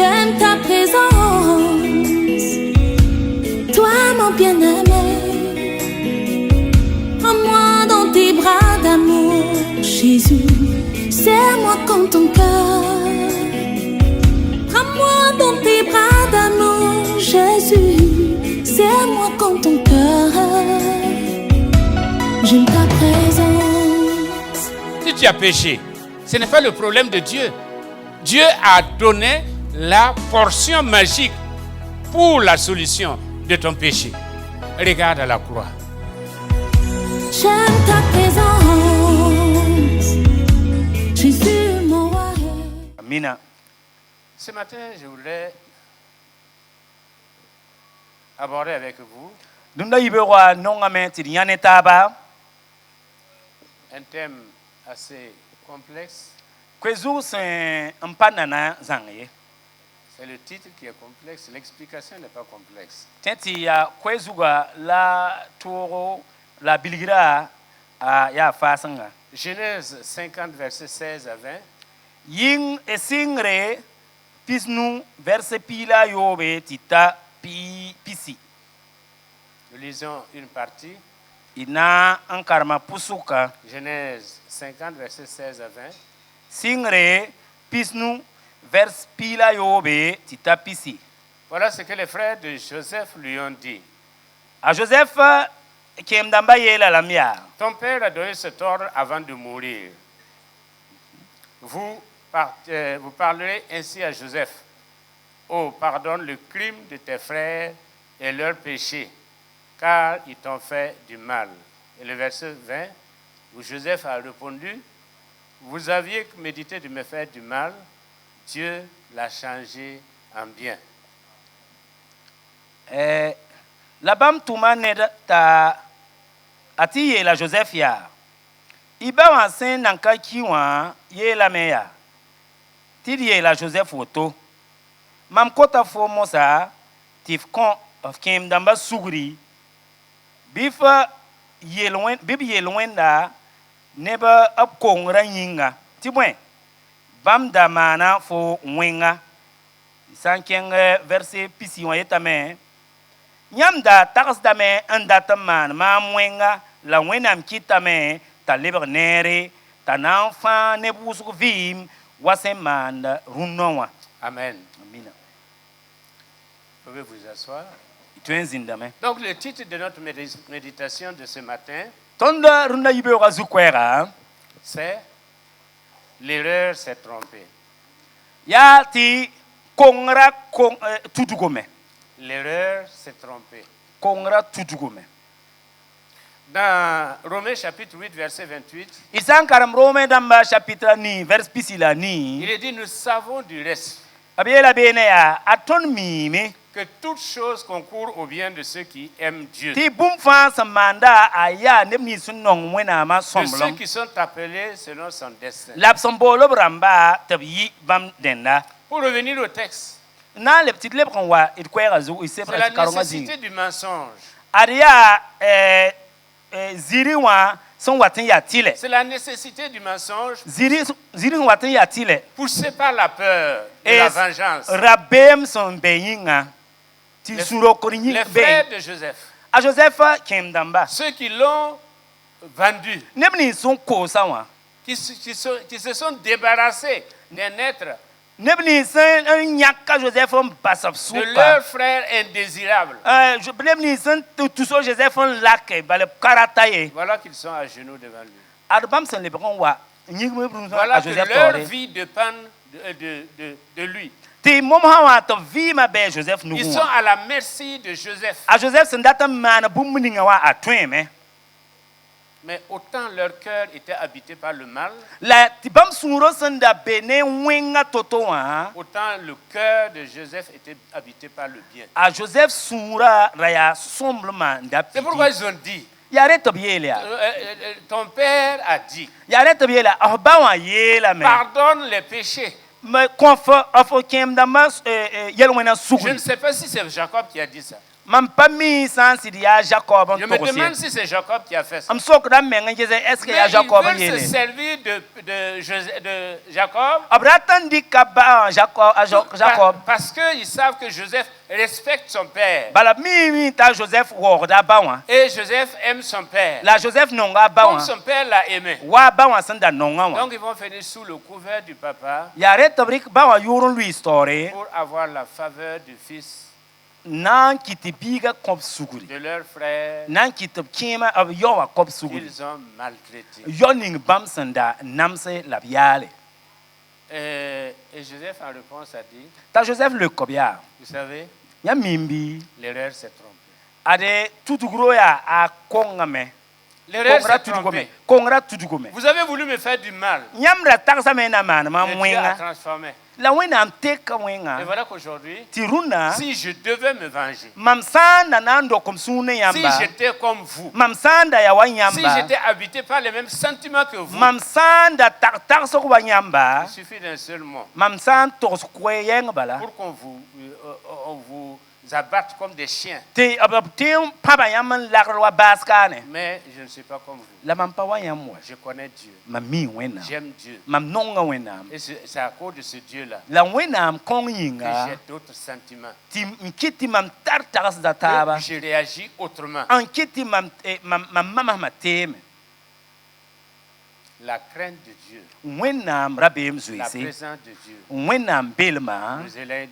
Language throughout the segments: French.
J'aime ta présence, toi mon bien-aimé. Prends-moi dans tes bras d'amour, Jésus. Serre-moi comme ton cœur. Prends-moi dans tes bras d'amour, Jésus. Serre-moi comme ton cœur. J'aime ta présence. Si tu as péché, ce n'est pas le problème de Dieu. Dieu a donné la portion magique pour la solution de ton péché. Regarde à la croix. J'aime ta présence, Jésus mon roi. Amina. Ce matin, je voudrais aborder avec vous Dunda yibewa nongame tiriane taba. un thème assez complexe. Kwezu c'est un panana zangaye. C'est le titre qui est complexe, l'explication n'est pas complexe. Tenti ya kwezuga la toro la bilgira ya fasanga. Genèse 50, versets 16 à 20. Ying esingre pisnu verse pila yobe tita pisi. Nous lisons une partie. Ina ankarma pusuka. Genèse 50, versets 16 à 20. Singre pisnu verse pila yobe tita pisi. Voilà ce que les frères de Joseph lui ont dit. A Joseph kemdamba yela lamia. Ton père a donné cet ordre avant de mourir. Vous parlerez ainsi à Joseph. Oh, pardonne le crime de tes frères et leurs péchés, car ils t'ont fait du mal. Et le verset 20, où Joseph a répondu, vous aviez médité de me faire du mal, Dieu l'a changé en bien. Labam tuma ta ati yela Joseph ya. Iba wansen nanka kiwa yela meya. Tidi yela Joseph woto. Mam kota fo mosa tif kon of kem damba sugri. Bifa yelwen bibi yelwen da neba up kongra yinga. Tibwen bam da mana fo wenga. Sanken verset pisi wa yetame. Nyamda tax dame andatamman ma mwenga la wenam kitame ta libre nere ta n'enfant ne busuk vim wasemanda runonwa. Amen. Amina. Vous pouvez vous asseoir. Twenzindame. Donc le titre de notre méditation de ce matin, Tonda runda yibe wazukwera c'est l'erreur s'est trompée. ya ti kongra tutugome. L'erreur s'est trompée. Kongra tutugome. Dans Romains chapitre 8, verset 28, Isan karam Rome damba chapitre ni vers pisila ni. il est dit, nous savons du reste Abiela bene ya aton mime. que toutes choses concourent au bien de ceux qui aiment Dieu. Ti bumfa samanda aya nebni sunong wena ma De ceux somblom. qui sont appelés selon son destin. Lapsambolo bramba tabi bam denda. Pour revenir au texte, Na le petit lebron wa it kwera zu ise c'est la karonga nécessité du mensonge. Aria ziri wa son watin ya tile. C'est la nécessité du mensonge Ziri watin ya tile. poussé par la peur et la vengeance. Rabem son beyinga. Ti suro korinyi Les be. frères de Joseph, A Joseph kemdamba. ceux qui l'ont vendu, Nebni son ko sawa. qui se sont débarrassés d'un être, Nebni sen nyaka Joseph basap de soupa. leur frère indésirable. Je nebni sen tout so Joseph lake bale karataye. Voilà qu'ils sont à genoux devant lui. Arbam sen lebron wa nyigme brunzo Voilà a que Joseph leur tore. vie dépend de lui. Ti mom hawa to vi ma be Joseph Ils nugu. sont à la merci de Joseph. A Joseph sen data mana bumuninga wa atweme. Mais autant leur cœur était habité par le mal, La ti bam suro sen da bene wenga toto wa. autant le cœur de Joseph était habité par le bien. A Joseph sura raya somblement da C'est pourquoi ils ont dit, Yare to biela. ton père a dit, Yare to biela a ba wa yela me. pardonne les péchés. Me konfa afo kem da mas yelwena Je sugu. ne sais pas si c'est Jacob qui a dit ça. Mam pa mi san si ya Jacob Je me demande si c'est Jacob qui a fait ça. am sok da menga jese est-ce que Mais ya Jacob ils veulent yele se servir de Jacob abratan di ka ba Jacob parce qu'ils savent que Joseph respecte son père. bala mi ta Joseph wo da ba wa Et Joseph aime son père. la Joseph nonga ba Comme wa son père l'a aimé. wa ba wa san da nonga wa Donc ils vont venir sous le couvert du papa ya re tabrik ba wa yurun lui story pour avoir la faveur du fils, nan kiti biga kop suguri de leur frère nan kiti kima ab yo wa kop suguri qu'ils ont maltraité. yo ning bam sanda namse labiale Et Joseph en réponse a dit, ta Joseph le kobia vous savez, ya mimbi l'erreur s'est trompée. ade tutuguro ya a kongame L'erreur kongra s'est trompée. tutugome Vous avez voulu me faire du mal. nyamra taksa mena man ma Et Dieu a mwenga transformé. la wena am teka Et mwenga voilà qu'aujourd'hui, tiruna si je devais me venger, mam sanda nando kom sune si yamba j'étais comme vous, mam sanda ya wa si yamba j'étais habité par les mêmes sentiments que vous, mam sanda taksa ko wa yamba il suffit d'un seul mot mam san tos kweyeng bala pour on vous abatte comme des chiens. te te paba yaman lagrwa baskane Mais je ne suis pas comme vous. la mam pa wa yamwa Je connais Dieu. mam mi wena J'aime Dieu. mam nonga wena Et c'est à cause de ce Dieu-là la wena kong que yinga j'ai d'autres sentiments. ti mkiti mam tar tagas da taba Que je réagis autrement. en kiti mam mama mateme La crainte de Dieu, wena rabem la zuisi présence de Dieu, wena belma nous éloigne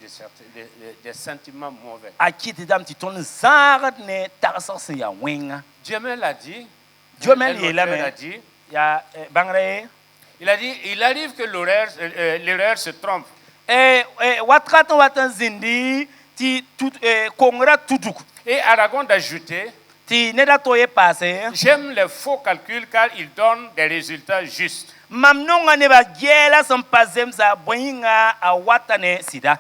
des sentiments mauvais. a kiti dam ti ton zagat ne tagas ya wenga Dieu me l'a dit. Dieu me Un l'a auteur a dit. dit. ya bangre Il a dit, il arrive que l'erreur se trompe. watan zindi ti kongra tuduk Et Aragon d'ajouter, ti neda toye passé j'aime les faux calculs car ils donnent des résultats justes. mam nonga ne ba gela sam pazem sa boyinga a watane sida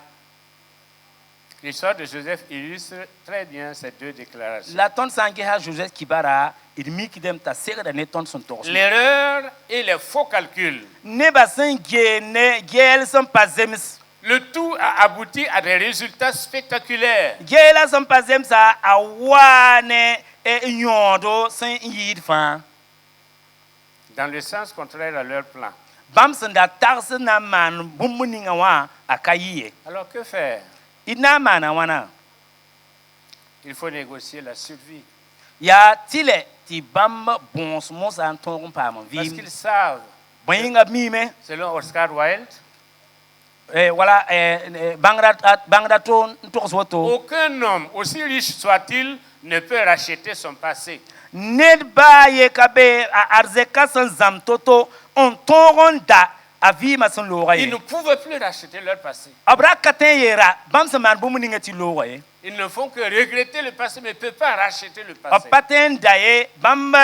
L'histoire de Joseph illustre très bien ces deux déclarations. la ton sangi ha Joseph kibara idmi kidem ta sera ne ton son tor L'erreur et les faux calculs. ne ba san ne gel sam pazem Le tout a abouti à des résultats spectaculaires. gela sam pazem sa a wane nyodo san yid fa Dans le sens contraire à leur plan. bam sanda tars na man bumuninga wa akayiye Alors que faire? ina mana wana Il faut négocier la survie. ya tile ti bam bons mos an ton pa mon Parce vi qu'ils savent, boyinga mime selon Oscar Wilde, wala bangra to to soto aucun homme, aussi riche soit-il, ne peut racheter son passé. ned ba ye kabe arzeka san zam toto on toron da avi ma san Ils loraye ne pouvaient plus racheter leur passé. abra katen yera bam sa man bumuninga ti loraye Ils ne font que regretter le passé, mais ne peuvent pas racheter le passé. paten daye bam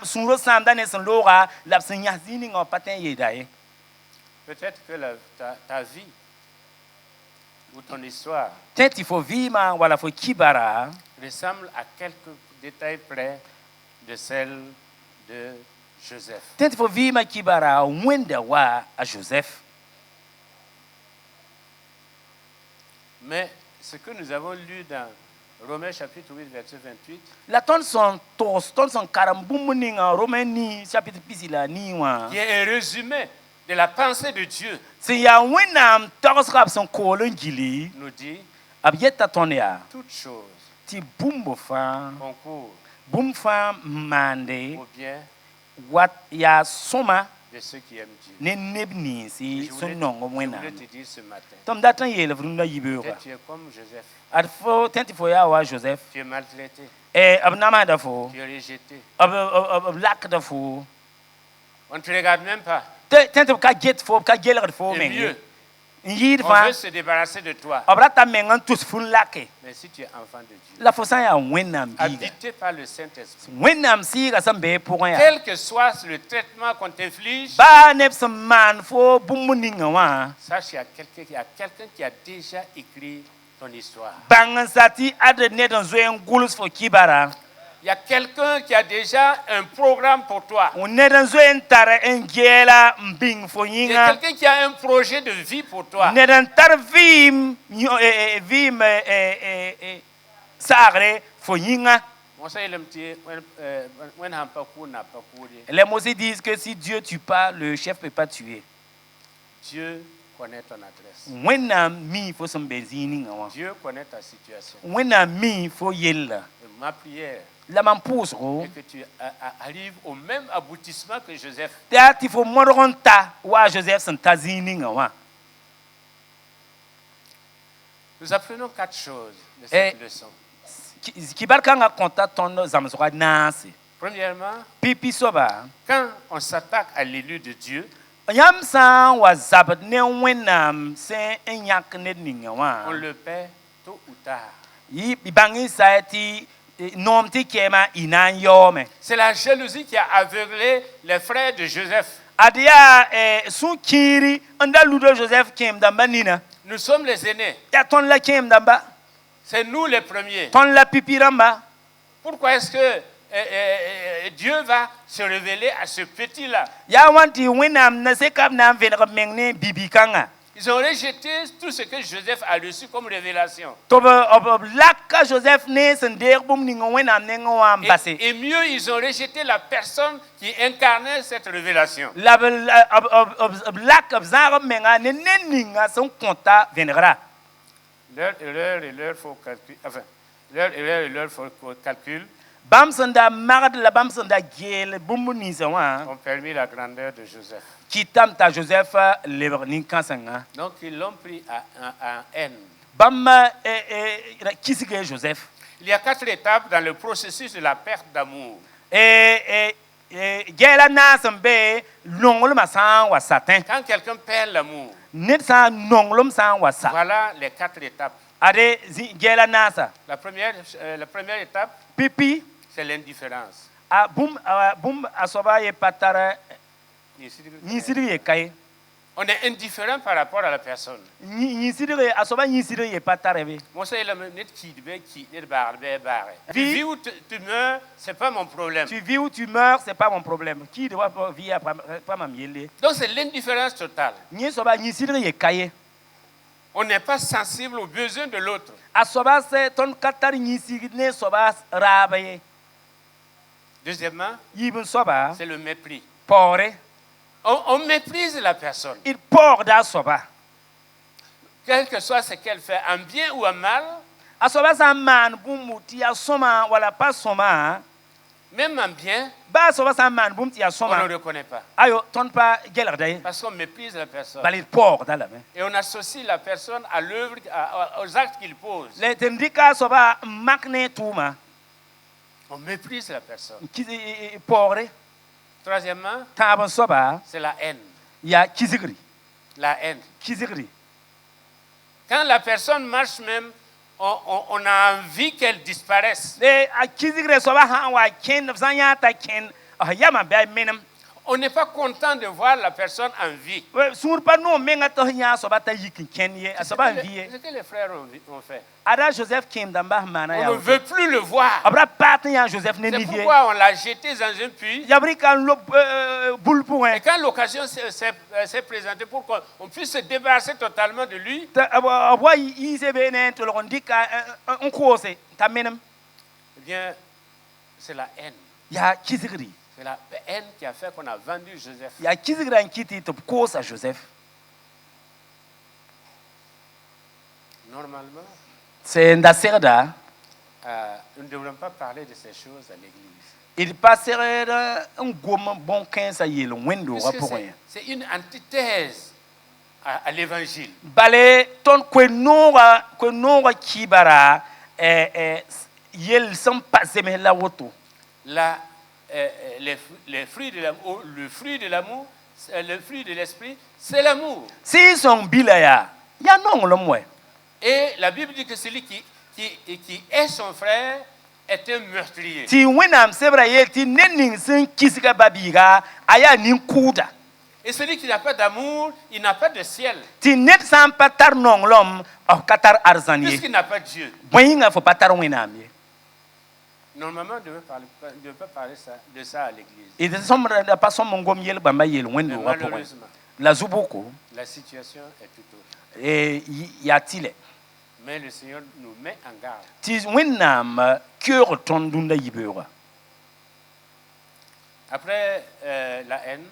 sunro sam da ne san lora lab san yazini ngo paten ye daye Peut-être que ta vie ou ton histoire tenti fo vima wala fo kibara ressemble à quelques détails près de celle de Joseph. tenti fo vima kibara wenda wa a Joseph Mais ce que nous avons lu dans Romains chapitre 8, verset 28, la ton son karambumuninga romani chapitre pisila niwa qui est un résumé de la pensée de Dieu, si ya wenam torsrap son kolon gili nous dit abieta tonya toutes choses ti bumbo fa concourent bum fa mande au bien wat ya soma de ceux qui aiment Dieu. ne nebni Et si je son voulais nongo te wena dire ce matin, tom datan yele vrunda yibura peut-être tu es comme Joseph, adfo tenti fo ya wa Joseph tu es maltraité, abnama da fo tu es rejeté, lak da fo on ne te regarde même pas. tenti ka get fo ka geler fo Et men mieux, yid on fa veut se débarrasser de toi. abrata mengan tous fun lake Mais si tu es enfant de Dieu, la fo san ya wenam biga habité par le Saint-Esprit, wenam si ga san be pour ya quel que soit le traitement qu'on t'inflige, ba nep man fo bumuninga wa sache qu'il y a quelqu'un qui a déjà écrit ton histoire. bangan sati ade ne dan zoen gulus fo kibara Il y a quelqu'un qui a déjà un programme pour toi. on ne dan zoen tara engela mbing fo Il y a yinga quelqu'un qui a un projet de vie pour toi. ne dan tar vim vim sagre fo yinga. Les Mosées disent que si Dieu tue pas, le chef peut pas tuer. Dieu connaît ton adresse. Dieu connaît ta situation. Ma prière est que tu arrives au même aboutissement que Joseph. Nous apprenons 4 choses de cette leçon. Premièrement, quand on s'attaque à l'élu de Dieu, on le perd tôt ou tard. C'est la jalousie qui a aveuglé les frères de Joseph. Nous sommes les aînés. C'est nous les premiers. Pourquoi est-ce que Dieu va se révéler à ce petit-là? Ils ont rejeté tout ce que Joseph a reçu comme révélation. Et mieux, ils ont rejeté la personne qui incarnait cette révélation. L'heure et l'heure faut calcul. Enfin, l'heure et l'heure faut calcul. Ont permis la grandeur de Joseph. Donc ils l'ont pris à haine. Il y a 4 étapes dans le processus de la perte d'amour. Quand quelqu'un perd l'amour, voilà les 4 étapes. La première étape, c'est l'indifférence. On est indifférent par rapport à la personne. Tu vis ou tu meurs, c'est pas mon problème. Donc c'est l'indifférence totale. On n'est pas sensible aux besoins de l'autre. Deuxièmement, c'est le mépris. On méprise la personne. Quel que soit ce qu'elle fait, en bien ou en mal, même en bien, on ne le reconnaît pas. Parce qu'on méprise la personne. Et on associe la personne à l'œuvre, aux actes qu'il pose. On méprise la personne. Troisièmement, c'est la haine. La haine. Quand la personne marche même, on a envie qu'elle disparaisse. On n'est pas content de voir la personne en vie. C'est ce que les frères ont fait. On ne veut plus le voir. C'est pourquoi on l'a jeté dans un puits. Et quand l'occasion s'est présentée pour qu'on puisse se débarrasser totalement de lui, eh bien, c'est la haine. C'est la haine qui a fait qu'on a vendu Joseph. Normalement, nous ne devrions pas parler de ces choses à l'église. C'est une antithèse à l'évangile. Les fruits de l'amour, le fruit de l'amour, le fruit de l'esprit, c'est l'amour. Et la Bible dit que celui qui est son frère est un meurtrier. Et celui qui n'a pas d'amour, il n'a pas de ciel. Puisqu'il n'a pas de Dieu. Normalement, on ne devait pas parler de ça à l'église. Malheureusement, la situation est tout autre. Mais le Seigneur nous met en garde. Ti wẽnnaam keoog tõnd dũnda yibeoogã. Après la haine,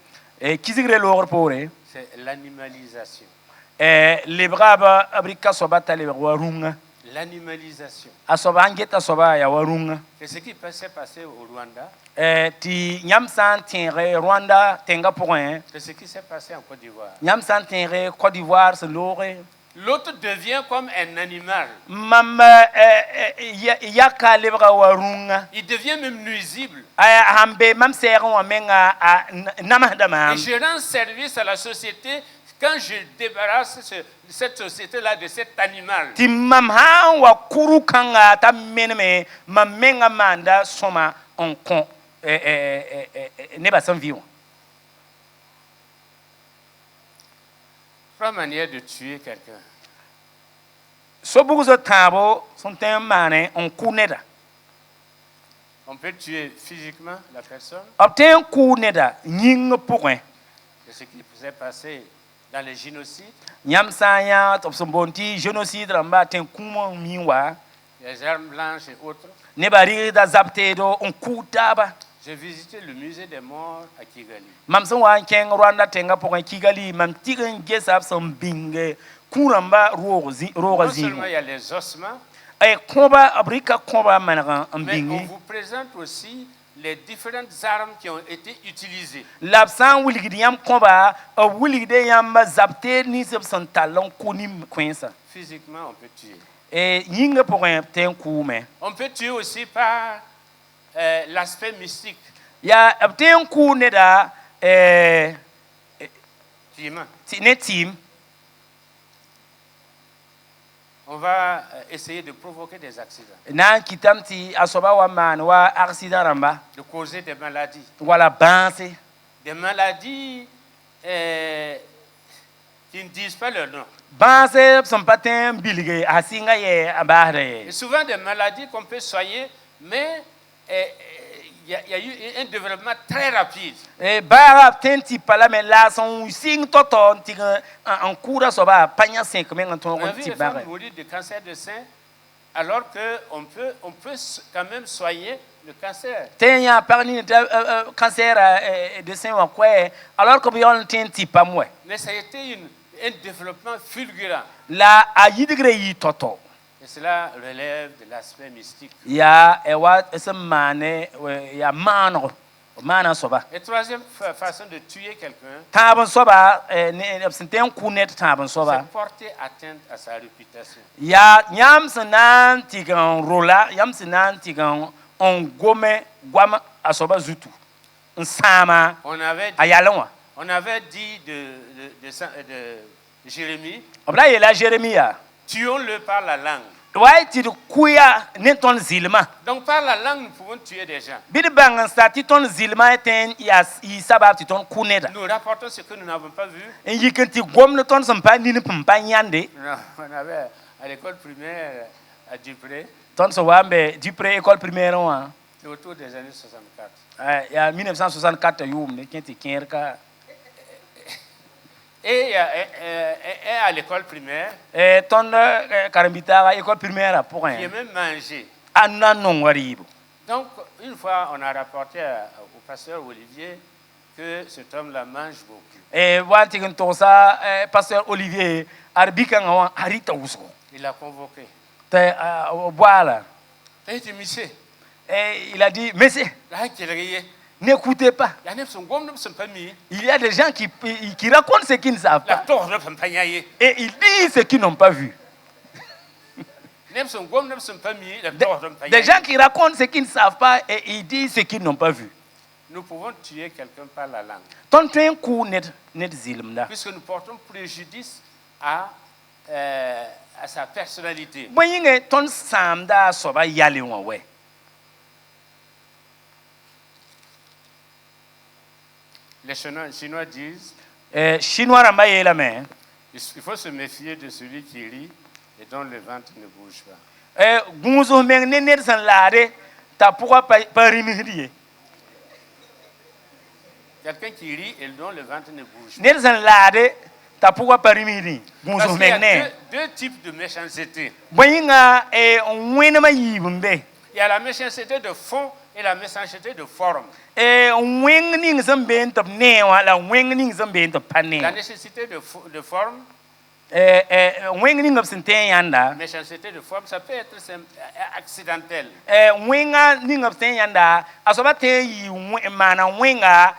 Kisgre loogr poore c'est l'animalisation. lebga b rɩka soaba t'a lebg wa rũngã. L'animalisation. A soaba n get a soaba yaa wa rũngã. C'est ce qui s'est passé au Rwanda. Tɩ yãmb sã n tẽege Rwanda tẽngã pʋgẽ, C'est ce qui s'est passé en Côte d'Ivoire. yãmb sã n tẽege Côte d'Ivoire sẽn looge, L'autre devient comme un animal. mam yaka lebga wa rũngã. Il devient même nuisible. Sãn be mam sɛɛg wã menga a namsda Et maam. je rends service à la société quand je débarrasse cette société-là de cet animal. Tɩ mam sã n wa kuru kãnga t'a meneme, mam menga maanda sõma n kõ nebã sẽn vɩ wã. 3 manières de tuer quelqu'un. So-bugsã tãabo sẽn tõe n maane n kʋ neda. On peut tuer physiquement la personne. B tõe n kʋ neda yĩng pʋgẽ. C'est ce qui s'est passé dans les génocides. Yãmb sã n yã tɩ b sẽn boond tɩ génocide rãmba tẽn kũum n mi wa, Les armes blanches et autres. nebã rɩgda zab teedo n kʋʋ taaba. J'ai visité le musée des morts à Kigali. Mam sẽn wa n kẽng Rwanda tẽngã pʋgẽ Kigali, mam tɩg n gesa b sẽn bĩng kũ rãmba roogã Non seulement il zĩigẽ. y a les ossements, Kõba b rɩka kõba maneg n mais on bĩnge. vous présente aussi les différentes armes qui ont été utilisées. La b sã n wilgd yãmb kõba, b wilgde yãmb zab teed nins b sẽn tall n kʋ nim kõensã. Physiquement, on peut tuer. Yĩngã pʋgẽ b tõe n kʋʋme. On peut tuer aussi par l'aspect mystique. Yaa b tõe n kʋʋ neda Timent. ne tɩɩm. On va essayer de provoquer des accidents, Na n kɩtame tɩ a soaba wa maan wa accident rãmba, de causer des maladies. wala bãase. Des maladies qui ne disent pas leur nom. Bãase b sẽn pa tõe n bilge a sɩnga yɛ a baasda Et yɛ. souvent des maladies qu'on peut soigner, mais il y a eu un développement très rapide. Baara b tõe n tɩ pa lame la sẽn sɩng tɔ-tɔ n tɩg n kʋʋda soaba pa yã sẽk meng n tõog On a n vu tɩ les femmes bagɛ. mourir de cancer de sein, alors qu'on peut quand même soigner le cancer. Tẽ n yã pag nin tɩ cancer de sein wã koɛ, alors que b yaool n tõe n tɩ pam wɛ. Mais ça a été un développement fulgurant. La a yɩdgre yɩ tɔ-tɔ. Et cela relève de l'aspect mystique. Yaa wa sẽn maane yaa maanego, b maana soaba. Et troisième façon de tuer quelqu'un, Tãab n soaba, b sẽn tõe n kʋ ned tãab n soaba. c'est porter atteinte à sa réputation. Yaa yãmb sẽn na n tɩg n rola, yãmb sẽn na n tɩg n gome goam a soaba zutu, n sãama On avait a yalẽ wã. dit de Jérémie, B ra yeela Jérémi yaa, tuons-le par la langue. wa y tɩ d kʋya ne tõnd zɩlmã. Donc par la langue, nous pouvons tuer des gens. Bɩ d bãng n sa tɩ tõnd zɩlmã tõe n yɩ sabab tɩ tõnd kʋ neda. Nous rapportons ce que nous n'avons pas vu. N yik n tɩ gomd tõnd sẽn pa nin pẽm pa yãnde. On avait à l'école primaire à Dupré, Tõnd sẽn wa n be Dupré école primaire wã, c'est autour des années 64. yaa 1964 yʋʋmde kẽ tɩ kẽer ka. Et il y a un à l'école primaire Tõnd karen-bitaaga école primaire a qui a pʋgẽ même mangé. a na n nong wa rɩɩbo. Donc, une fois, on a rapporté au pasteur Olivier que cet homme-là mange beaucoup. Wa n tɩg n togsa pasteur Olivier ad bikãngã wã a rɩta wʋsgo Il l'a convoqué. tɩ boala. Il dit, monsieur, Il a dit, mais là, qu'il riait. n'écoutez pas. Il y en a qui sont comme nous, sont pas mis. Il y a des gens qui racontent ce qu'ils ne savent La pas. torre, ne peut pas y aller. Et ils disent ce qu'ils n'ont pas vu. Les gens sont comme nous, sont pas mis. La torre, ne peut pas y Des aller. gens qui racontent ce qu'ils ne savent pas et ils disent ce qu'ils n'ont pas vu. Nous pouvons tuer quelqu'un par la langue. Ton train coup net zilmda. Puisque nous portons préjudice à sa personnalité. Boyinge ton samda soba yali wa we. Les Chinois disent Chinois ramba yela me. il faut se méfier de celui qui rit et dont le ventre ne bouge pas. Gunzo meng ne net san lade ta pourquoi pas rimirier. Quelqu'un qui rit et dont le ventre ne bouge pas. Net san lade ta pourquoi parimiri Parce gunso qu'il y a megne deux types de méchanceté. boyinga wena ma yibumbe Il y a la méchanceté de fond et la méchanceté de forme. weng ning zambe ntop newa la weng ning zambe ntop pane La nécessité de forme, weng ning sente yanda méchanceté de forme, ça peut être accidentel. wenga ning sente yanda asoba te yi mana wenga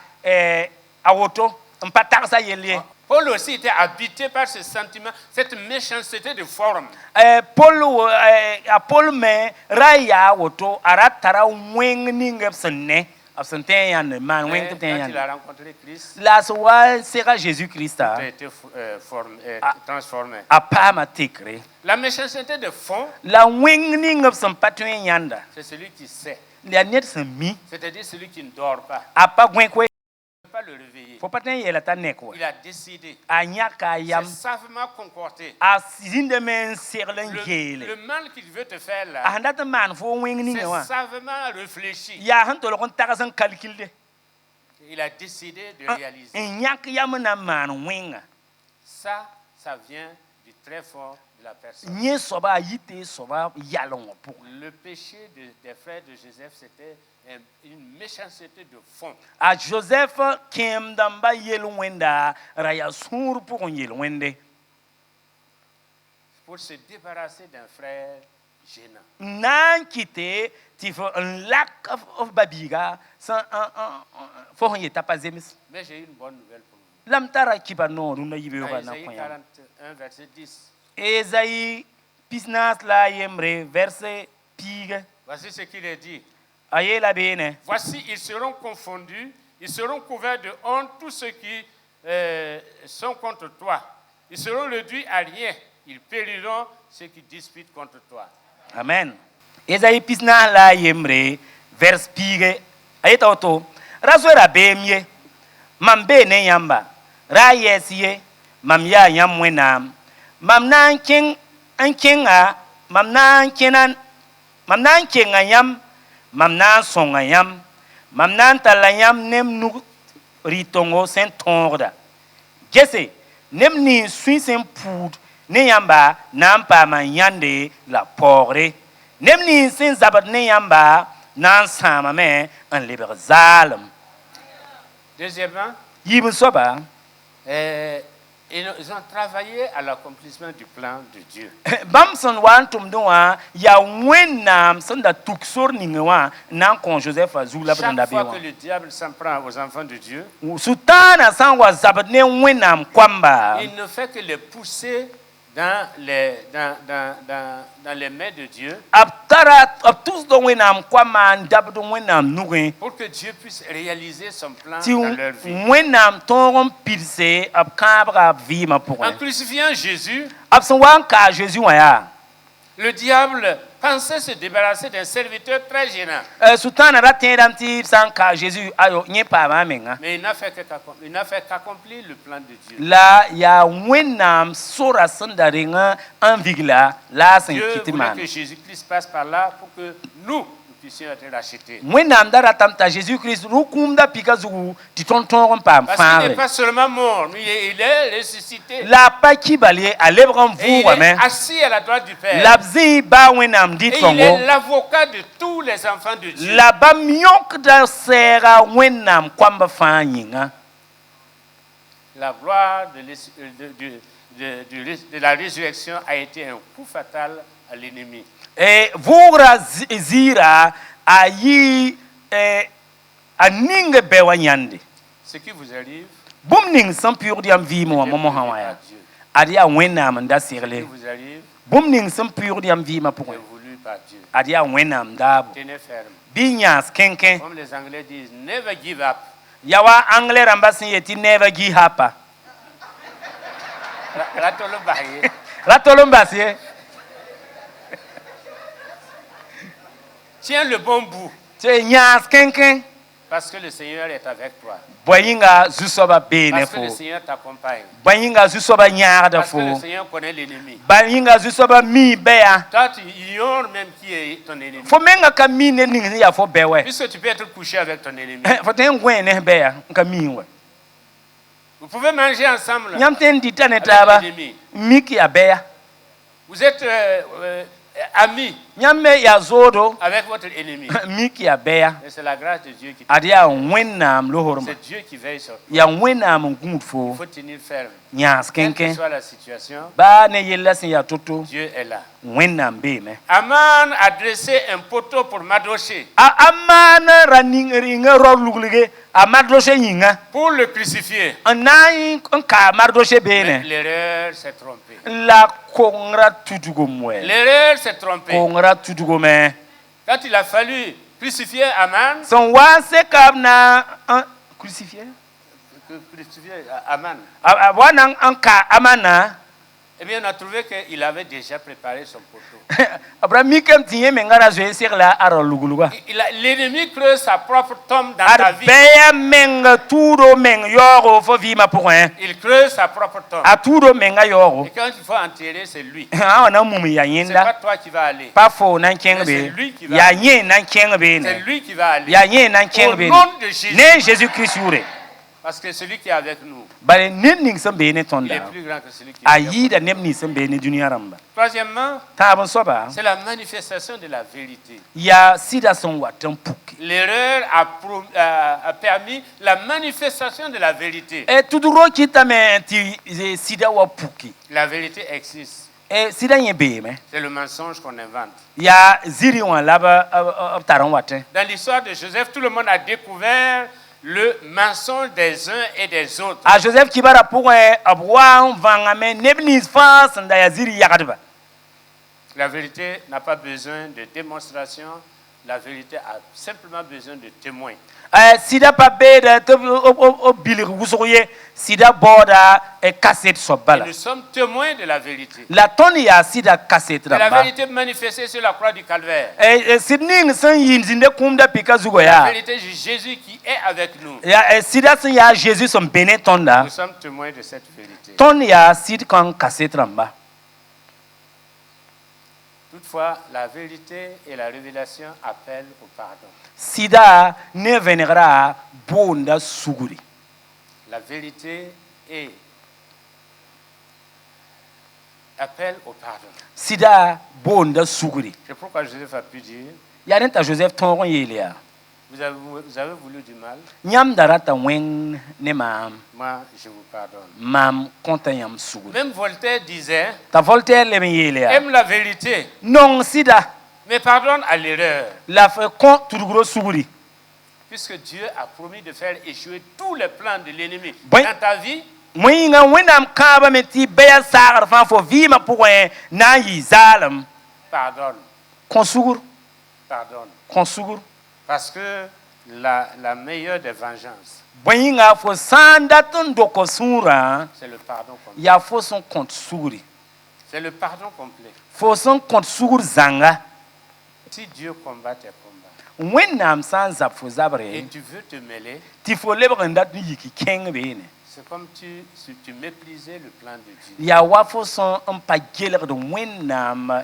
awoto mpataksa yelie Paul aussi était habité par ce sentiment, cette méchanceté de forme. Paul me raya woto aratara weng ning senne absente yanda man weng Quand te il yanda a rencontré Christ, la soa sera Jésus Christ il a été transformé. a pas ma tekre La méchanceté de fond, la weng ning patwe yanda c'est celui qui sait, la net semi c'est-à-dire celui qui ne dort pas. a pas gwen kwe Il ne peut pas le réveiller. faut pas ten yela ta nekwa Il a décidé. a nyaka yam C'est savamment concordé. a zinde men serlen Le yele mal qu'il veut te faire a là, handa te man fo weng ning c'est wa savamment réfléchi. ya han to lo kon tagasan calcul de Il a décidé de réaliser. nyak yam na man wenga Ça vient du très fort de la personne. nye soba yite soba yalon pour Le péché des frères de Joseph, c'était une méchanceté de fond. a Joseph kem damba yel wenda raya sur pour yel wende Pour se débarrasser d'un frère gênant. nan kite ti fo un lac of babiga sans fo yeta pas zemis Mais j'ai une bonne nouvelle pour vous. lam tara kiba no na yibe Dans ba na Isaïe koya 41, verset 10. Esaïe pisnas la yemre verset pigue Voici ce qu'il est dit. aye la bene Voici, ils seront confondus, ils seront couverts de honte, tous ceux qui sont contre toi. Ils seront réduits à rien. Ils périront, ceux qui disputent contre toi. amen Esaïe pisnas la yemre vers pigue aye tawto razora bemye mambe ne yamba ra yesiye mam ya yam wenam mam nan king an kinga mam nan kenan mam nan kinga yam mam nan songa yam mam nan talayam nem nu ritongo sen tongra gese nem ni suisen poud ne yamba nan pa man yande la pore nem ni sen zabat ne yamba nan sama me an liber zalem Deuxièmement, yibun soba ils ont travaillé à l'accomplissement du plan de Dieu. bam son wan tum doa ya wenam son da tuksor ningewa nan kon Joseph azula Chaque benda fois bewa que le diable s'en prend aux enfants de Dieu, sultana san wa zabne wenam kwamba il ne fait que les pousser dans les mains de Dieu abtara tous do wenam kwama ndab do wenam nuge pour que Dieu puisse réaliser son plan ti dans leur vie. wenam torom pilse ab kabra vima pour En crucifiant Jésus, ab son wan ka Jésus wa ya le diable pensait se débarrasser d'un serviteur très gênant. sultana ratendam ti san ka Jésus ayo nye pa ma menga Mais il n'a fait qu'accomplir le plan de Dieu. la ya wenam sora sandaringa en vigla la san Dieu voulait kitiman que Jésus-Christ passe par là pour que nous puissions être rachetés. wenam dara tamta Jésus Christ rukum da pika zugu ti tonton pam Parce qu'il n'est fare pas seulement mort, mais il est ressuscité. la pa kibali alebran Et il vu wa est men assis à la droite du Père. labzi ba wenam dit Et il tongo est l'avocat de tous les enfants de Dieu. la ba myok da sera wenam kwamba fanyinga La gloire de la résurrection a été un coup fatal à l'ennemi. vura zira ayi aninge bewa nyande Ce qui vous arrive, bum ning san pur diam vimo wa est momo voulu hawaya par Dieu. adia wenam nda Ce qui sirle vous arrive, bum ning san pur diam vima pour est voulu par Dieu. adia wenam dabo Tenez ferme. binyas kenken Comme les Anglais disent, never give up. yawa anglais rambasin yeti never give up Ratolo baye. ratolombasi Tiens le bon bout, te nyas kenken parce que le Seigneur est avec toi. boyinga zusoba bene Parce que fo le Seigneur t'accompagne. boyinga zusoba nyaarda Parce que le fo Seigneur connaît l'ennemi. boyinga zusoba mi beya Toi, tu ignores même qui est ton ennemi. fo menga ka mi ne ning ya fo bewe Puisque tu peux être couché avec ton ennemi. fo ten gwen ne beya ka mi we Vous pouvez manger ensemble. Yam ten di tane Avec taba. l'ennemi. Miki ya beya. Vous êtes amis Yam me ya zodo. avec votre ennemi. Miki ya beya. Et c'est la grâce de Dieu qui Adia wennam lohorma. c'est Dieu qui veille sur toi. Ya wennam Il ngumfo. faut tenir ferme. Nyas Quelle que kenken. soit la situation, Ba ne yella sin ya toto. Dieu est là. Wennam be me. Aman a dressé un poteau pour m'adrocher, Amana running ringa roluglige. Amadroche yinga. pour le crucifier. Anai ka mardroche Mais bene. l'erreur s'est trompée. La kongra tutugo mwe. L'erreur s'est trompée. Kongra tutugo me. Quand il a fallu crucifier Aman, Son wase kabna crucifié. crucifier Aman, Wana anka amana. eh bien on a trouvé qu'il avait déjà préparé son poteau. Abra mikem tinye mengara zo esir la aro luguluga. L'ennemi creuse sa propre tombe dans ta vie. Arbeya menga turo meng yoro fo vima pour un. Il creuse sa propre tombe. A turo menga yoro. Et quand il faut enterrer, c'est lui. Ah ona mumi ya C'est pas yinda. toi qui vas aller. Pa fo nan C'est kengbe. lui qui va Ya aller. yen nan kengbe C'est ne. lui qui va aller. Ya yen nan Au kengbe. nom de Jésus. Ne Jésus Christ yure. Parce que celui qui est avec nous, Bare nin sam be ne il tonda. est plus grand que celui qui est avec nous. Ayi da nebni sam be ne dunia ramba. Troisièmement, Ta bon soba. c'est la manifestation de la vérité. Ya sida son watan puki. L'erreur a permis la manifestation de la vérité. E tuduro kita me ti sida wa puki. La vérité existe. E sida yen be me. C'est le mensonge qu'on invente. Ya ziri wan laba taran wate. Dans l'histoire de Joseph, tout le monde a découvert le mensonge des uns et des autres. A Joseph kibara pour abwa vanga me nebni fas nda ya ziri yakadba. La vérité n'a pas besoin de démonstration. La vérité a simplement besoin de témoins. Sida pa be da to bilir wusoye sida boda e cassette Et sobala. nous sommes témoins de la vérité. La toni ya sida cassette De la ramba. vérité manifestée sur la croix du calvaire. Sidning san yinzinde kumda pika zugo La ya. vérité de Jésus qui est avec nous. Ya sida san ya Jésus son bene tonda. Nous sommes témoins de cette vérité. Ton ya sid kan cassette ramba. Toutefois, la vérité et la révélation appellent au pardon. Sida ne venera bonda suguri. La vérité et appelle au pardon. Sida bonda suguri. C'est pourquoi Joseph a pu dire, Ya nenta Joseph tongon yelia. vous avez voulu du mal, Nyam darata wen ne mam. moi je vous pardonne. Mam konta yam suguri. Même Voltaire disait, Ta Voltaire le yelia. aime la vérité, Non sida mais pardonne à l'erreur. la fe kon turugro suguri. Puisque Dieu a promis de faire échouer tous les plans de l'ennemi Oui. dans ta vie, Mwinga wenam kaba meti beya sagar fan fo vima pour na yi zalam. pardonne, Konsugur, pardonne. konsugur. Parce que la meilleure des vengeances, Mwinga fo sanda ton doko sura. c'est le pardon complet. Ya fo son compte suguri. C'est le pardon complet. Fo son compte sugur zanga. Si Dieu combat tes combats Wenam san zap fo et zabre. tu veux te mêler, Ti fo lebanda tu yiki keng bene. c'est comme si tu méprisais le plan de Dieu. Ya wa fo son pa geler de wenam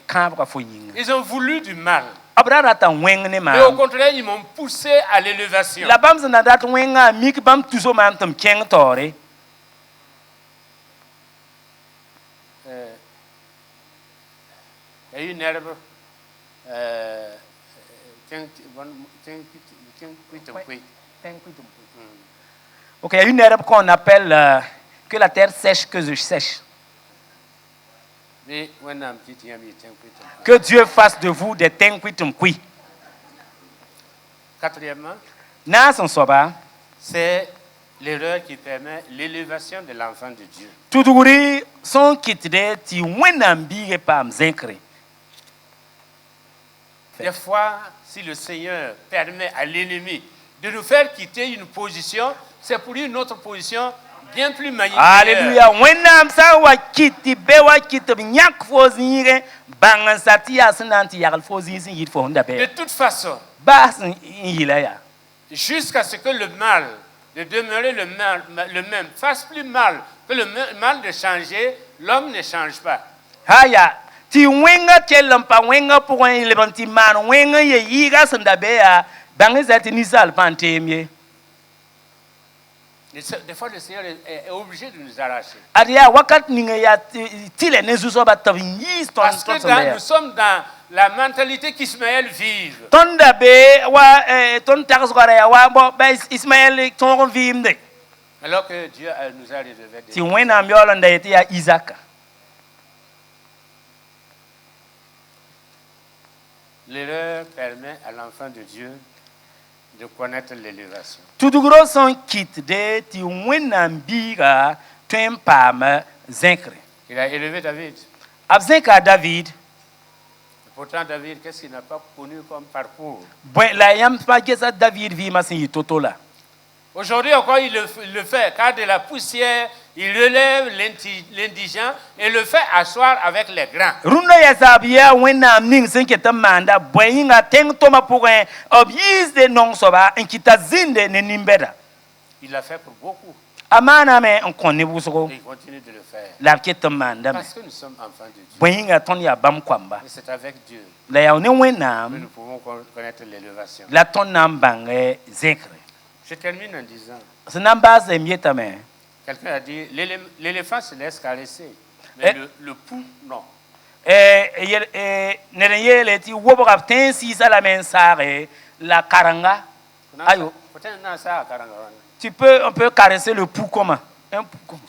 kambra fo yinga. Ils ont voulu du mal, Abrara ta weng ne mais au ma. contraire, ils m'ont poussé à l'élévation. La bam zana dat wenga mik bam tuzo mam tum keng tore. Il y a une herbe, Ok, il y a une herbe qu'on appelle que la terre sèche que je sèche. Que Dieu fasse de vous des tenquitum qui. Quatrièmement, Na son soba. c'est l'erreur qui permet l'élévation de l'enfant de Dieu. Tuduri son kitide ti wenam bige pam zenkre. Des fois, si le Seigneur permet à l'ennemi de nous faire quitter une position, c'est pour une autre position bien plus magnifique. Alléluia. Wenam sa wa kiti be wa kiti nyak fo zire bangan sati asinanti yagal fo zin yit fo nda De be. toute façon, Bas yila ya. jusqu'à ce que le mal de demeurer le même fasse plus mal que le mal de changer, l'homme ne change pas. Haya ti wenga kelam pa wenga pour un levanti man wenga ye yiga sanda be ya bangan sati nisal pantemye. Des fois, le Seigneur est obligé de nous arracher. Adia wakat ninga ya tile ne zuzo ba tabin yis ton Parce que nous sommes dans la mentalité qu'Ismaël vive. ton da be wa ton tax gore ya wa bo ba Ismaël ton vimde. Alors que Dieu nous a réservé Ti wena miolo nda yeti ya Isaac. L'erreur permet à l'enfant de Dieu de connaître l'élévation. Tudugro son kit de ti wena biga tempam zinkre. Il a élevé David. Abzinka David. Et pourtant, David, qu'est-ce qu'il n'a pas connu comme parcours? Bon la yam pa gesa David vi masin yitotola. Aujourd'hui encore, il le fait, car de la poussière, il relève l'indigent et le fait asseoir avec les grands. Runda ya sabia wena ning senke tamanda boyinga teng toma pourun obis de non soba enkita zinde ne nimbeda. Il l'a fait pour beaucoup. Amana me on connaît busoko. Et il continue de le faire. La ketamanda. Parce que nous sommes enfants de Dieu. Boyinga ton ya bam kwamba. Et c'est avec Dieu La ya ne que wena nous pouvons connaître l'élévation. la ton nambange zekre. Je termine en disant, Ce namba se mietame. quelqu'un a dit, l'éléphant se laisse caresser, mais le pou, non. Nereye ti wobo kapten si sala mensare la karanga. Ayo. Peut-être non, ça, On peut caresser le pou comment? Un pou comment?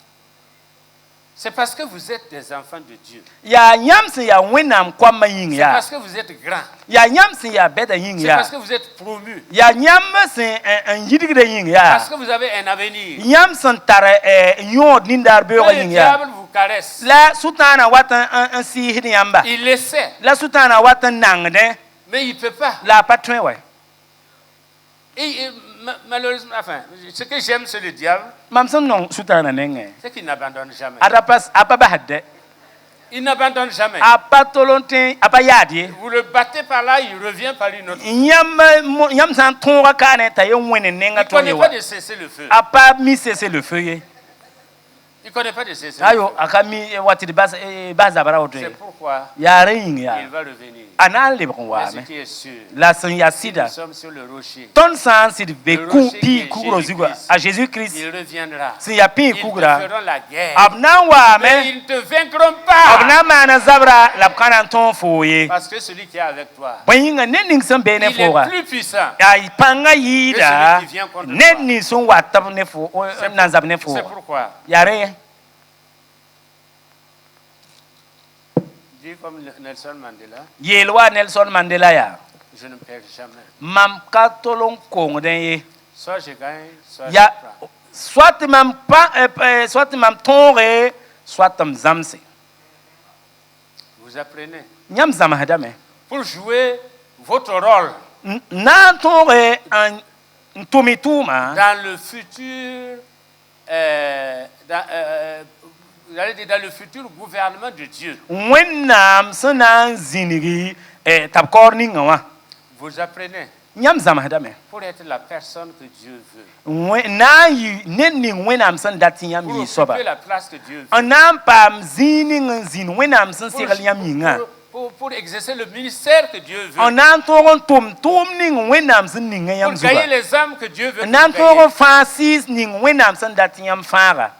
c'est parce que vous êtes des enfants de Dieu. Ya nyamse ya wenam kwama yin C'est ya. parce que vous êtes grands. Ya nyamse ya beda yin C'est ya. parce que vous êtes promus. Ya nyamse un yidigre yin ya. Parce que vous avez un avenir. Nyamse tare yod nindar Quand beura le yin ya. diable vous caresse, La sutana watan un si hini yamba. il essaie, La sutana watan nangde. mais il ne peut pas. La patrin ouais. Et malheureusement, enfin, ce que j'aime sur le diable, Mamson non sutana nenge. c'est qu'il n'abandonne jamais. Adapas apabahade. Il n'abandonne jamais. Apatolonte apayadi. Vous le battez par là, il revient par une autre. Nyam san tonga kane ta yo wene Il nenga ne connaît tonewa. pas de cesser le feu. Apa mi cesser le feu ye. Il ne connaît pas de cesser le Ayo feu. akami wati baza bara oto. C'est pourquoi Ya ring ya. il va revenir. Anal le bon Mais wa ce me. qui est sûr, La san ya si sida. nous sommes sur le rocher, Ton san sid be Le ku rocher qui pi est kugro zigwa Jésus-Christ. a Jésus Christ. il reviendra. Sin ya pi Ils te kugra. feront la guerre. Abna wa Mais me. ils ne te vaincront pas. Abna mana zabra la kana ton foye. Parce que celui qui est avec toi, Boyinga nening san be ne il est fora. plus puissant. Ay panga yida. celui qui vient contre Nenni son watab ne fo nanzab ne C'est fo. pourquoi, Yare. dis comme Nelson Mandela, Yelwa Nelson Mandela ya. je ne perds jamais. Mam katolon kong den ye. Soit je gagne, soit Ya je prends. soit mam pa soit mam tonre soit tam zamse. Vous apprenez. Nyam zam hadame. Pour jouer votre rôle Na tonre an ntomituma dans le futur, vous allez dire dans le futur gouvernement de Dieu, wennam sanan zinigi tabkor ni ngawa. vous apprenez Nyam zam hadame. pour être la personne que Dieu veut, Na yi nenni wennam san datin yam pour yi soba. occuper la place que Dieu veut, Anam pam zini ngin wennam san segal yam yinga. pour exercer le ministère que Dieu veut, Anam toron tom ning wennam san ninga pour yam gagner zuba. les âmes que Dieu veut Nan gagner. toron Francis ning wennam san datin yam fara.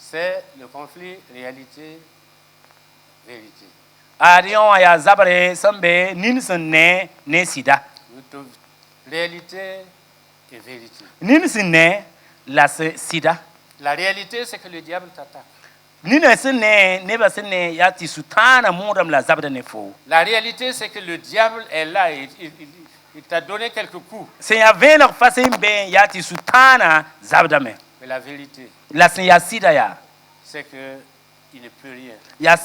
C'est le conflit réalité-vérité. Arion ya zabre sambe ninsen ne sida. Réalité et vérité. Ninsen ne la sida. La réalité, c'est que le diable t'attaque. Ninsen ne ba sene ya ti sutana modam la zabre ne fo. La réalité, c'est que le diable est là. Il t'a donné quelques coups. Se ya vener fasen ben ya ti sutana zabda me. Mais la vérité, La sen ya sida ya. c'est que il ne peut rien. Ya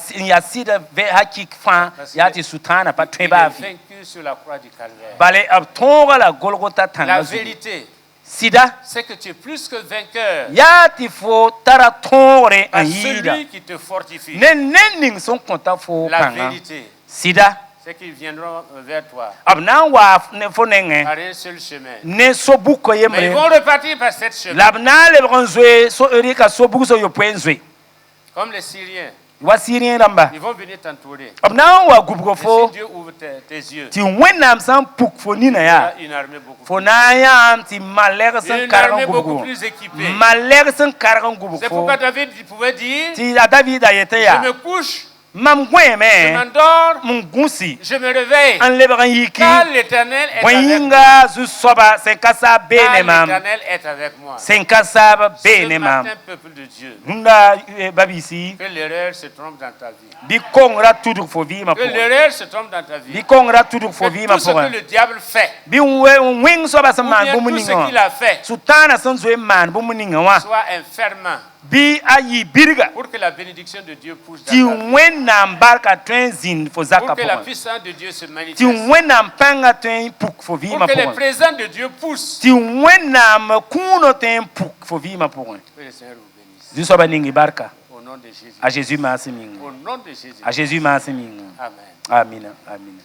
sida ve hakik fan ya ti sutana pa Il tweba est fi. vaincu sur la croix du calvaire. Bale ab tonga la Golgotha La tanga. vérité, Sida c'est que tu es plus que vainqueur ya ti fo tara tongre à an yida. celui qui te fortifie. Nenning son konta fo La kanga. vérité, Sida c'est qu'ils viendront vers toi abna wa ne fo nenge par un seul chemin. ne so buko Mais ils yemre vont repartir par cette chemin. labna le bronzwe so erika so buko so yo penzwe Comme les Syriens. Wasirien ramba. Ils vont venir t'entourer. Abna wa Et gubgofo. si Dieu ouvre tes yeux, Ti wenam san puk fonina il y ya. a une armée beaucoup Fonaya ti maler san Une kargan armée beaucoup gubgo. plus équipée. Maler san kargan C'est gubgo. pourquoi David pouvait dire, Ti David ayete je ya. me couche, Mam je gweme. m'endors, Mungusi. je me réveille. An lebaran yiki. Car l'Éternel est avec moi. Wayinga zu soba senkasa Car benemam. l'Éternel est avec moi. Senkasa Ce benemam. matin, peuple de Dieu, Nunda babisi. que l'erreur se trompe dans ta vie. Bi kongra tuduk fo vi ma Que po. l'erreur se trompe dans ta vie. Bi kongra tuduk fo Que vi ma tout ce po. que le diable fait, Bi wing soba ou saman bien bu tout ce muninga. qu'il a fait, Sultana san zo man bu muninga wa. soit enfermant Bi ayi birga. pour que la bénédiction de Dieu pousse dans Ti ta vie. wenam barka twenzin fo Pour zaka que po. la puissance de Dieu se Ti manifeste. wenam panga twen puk fo vi Pour ma que les po. présents de Dieu poussent. Ti wenam kuno ten puk fo vi ma po. Que le Seigneur vous bénisse. Zu soba ningi barka. Au nom de Jésus. A Jésus merci minga. Au nom de Jésus. A Jésus merci minga. Amen. Amina. Amina.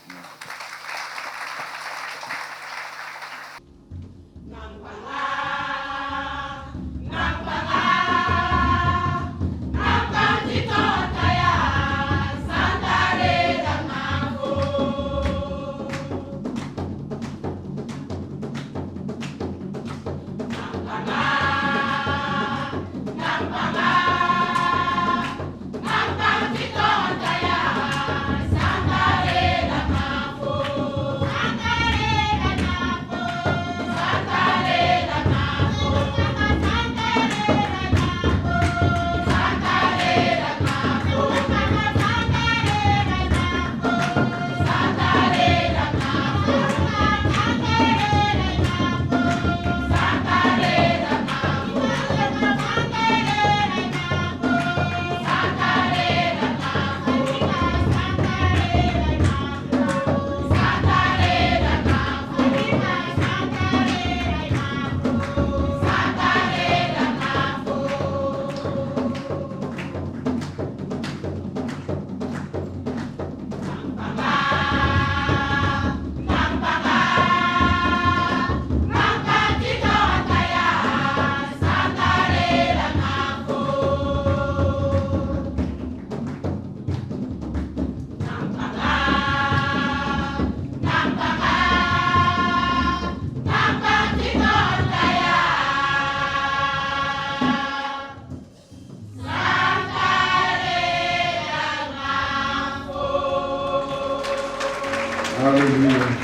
Hallelujah.